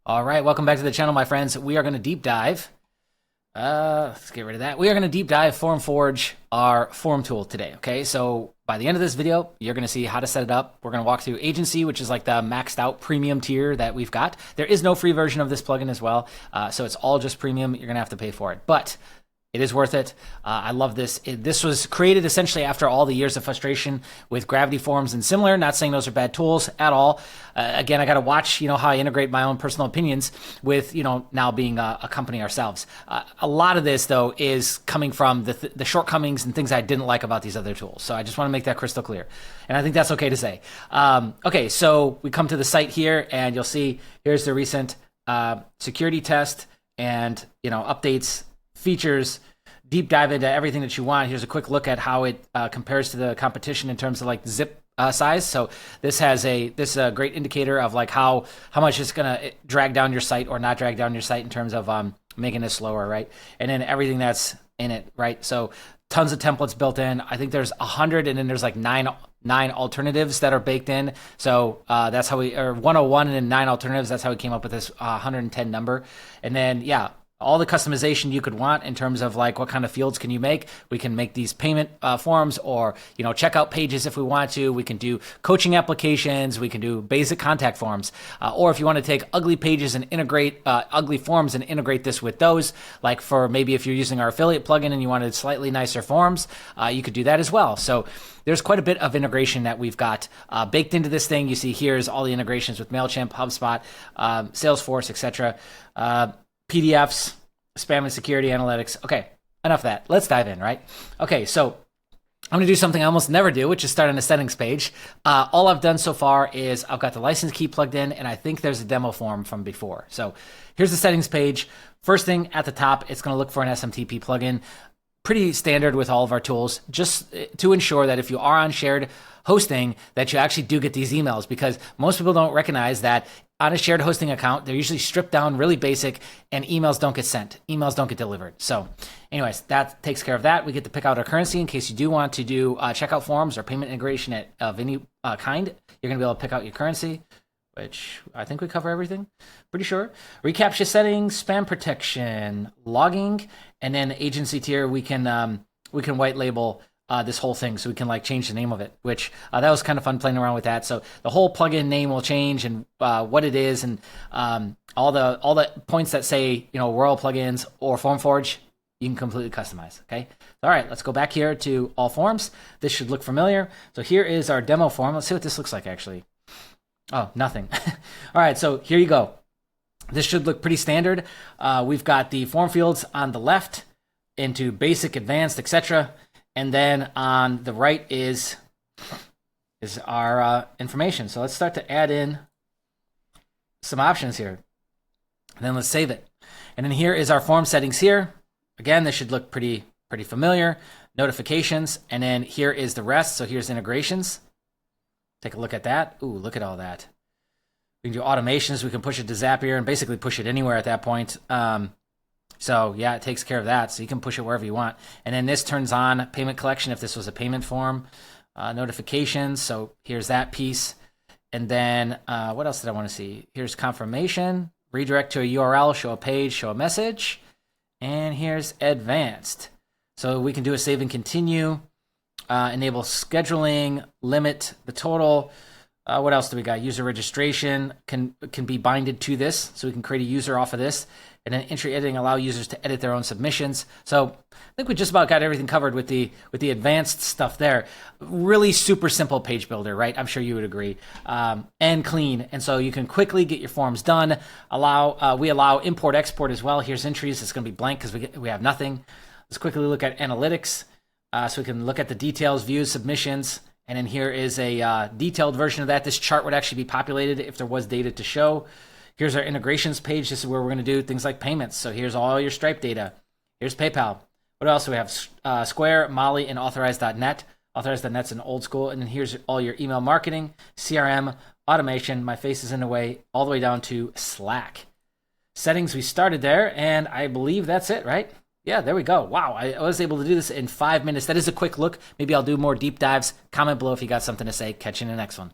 All right, welcome back to the channel, my friends. We are going to deep dive. Let's get rid of that. We are going to deep dive FormForge, our form tool today. Okay, so by the end of this video, you're going to see how to set it up. We're going to walk through agency, which is like the maxed out premium tier that we've got. There is no free version of this plugin as well, so it's all just premium. You're going to have to pay for it, but it is worth it. I love this. This was created essentially after all the years of frustration with Gravity Forms and similar. Not saying those are bad tools at all. Again, I got to watch, how I integrate my own personal opinions with, now being a company ourselves. A lot of this, though, is coming from the shortcomings and things I didn't like about these other tools. So I just want to make that crystal clear. And I think that's okay to say. Okay, so we come to the site here, and you'll see here's the recent security test and, updates, features, deep dive into everything that you want. Here's a quick look at how it compares to the competition in terms of like zip size. So this is a great indicator of like how much it's gonna drag down your site or not drag down your site in terms of making it slower, right? And then everything that's in it, right? So tons of templates built in. I think there's 100, and then there's like nine alternatives that are baked in. So that's how or 101 and then 9 alternatives. That's how we came up with this 110 number. And then all the customization you could want in terms of like what kind of fields can you make. We can make these payment forms or checkout pages if we want to. We can do coaching applications. We can do basic contact forms. Or if you want to take ugly pages and integrate ugly forms and integrate this with those, like for maybe if you're using our affiliate plugin and you wanted slightly nicer forms, you could do that as well. So there's quite a bit of integration that we've got baked into this thing. You see here's all the integrations with Mailchimp, HubSpot, Salesforce, etc. PDFs, spam and security analytics. Okay, enough of that. Let's dive in, right? Okay, so I'm gonna do something I almost never do, which is start on a settings page. All I've done so far is I've got the license key plugged in, and I think there's a demo form from before. So here's the settings page. First thing at the top, it's gonna look for an SMTP plugin. Pretty standard with all of our tools, just to ensure that if you are on shared hosting, that you actually do get these emails, because most people don't recognize that on a shared hosting account, they're usually stripped down, really basic, and emails don't get sent. Emails don't get delivered. So anyways, that takes care of that. We get to pick out our currency in case you do want to do checkout forms or payment integration of any kind. You're going to be able to pick out your currency, which I think we cover everything, pretty sure. reCAPTCHA settings, spam protection, logging, and then agency tier, we can white label this whole thing, so we can like change the name of it, which that was kind of fun playing around with that. So the whole plugin name will change, and what it is, and all the points that say we're all plugins or FormForge, you can completely customize. Okay, all right, let's go back here to all forms. This should look familiar. So here is our demo form. Let's see what this looks like actually. Oh, nothing. All right, so here you go. This should look pretty standard. We've got the form fields on the left into basic, advanced, etc. And then on the right is our information. So let's start to add in some options here. And then let's save it. And then here is our form settings here. Again, this should look pretty familiar. Notifications, and then here is the rest. So here's integrations. Take a look at that. Ooh, look at all that. We can do automations. We can push it to Zapier and basically push it anywhere at that point. So yeah, it takes care of that. So you can push it wherever you want. And then this turns on payment collection if this was a payment form. Notifications. So here's that piece. And then what else did I want to see? Here's confirmation, redirect to a URL, show a page, show a message. And here's advanced. So we can do a save and continue, enable scheduling, limit the total. What else do we got? User registration can be binded to this. So we can create a user off of this. And then entry editing, allow users to edit their own submissions. So I think we just about got everything covered with the advanced stuff there. Really super simple page builder, right? I'm sure you would agree. And clean. And so you can quickly get your forms done. We allow import export as well. Here's entries. It's going to be blank because we have nothing. Let's quickly look at analytics. So we can look at the details, views, submissions. And then here is a detailed version of that. This chart would actually be populated if there was data to show. Here's our integrations page. This is where we're going to do things like payments. So here's all your Stripe data. Here's PayPal. What else do we have? Square, Molly, and Authorize.net. Authorize.net's an old school. And then here's all your email marketing, CRM, automation. My face is in the way, all the way down to Slack. Settings, we started there, and I believe that's it, right? Yeah, there we go. Wow, I was able to do this in 5 minutes. That is a quick look. Maybe I'll do more deep dives. Comment below if you got something to say. Catch you in the next one.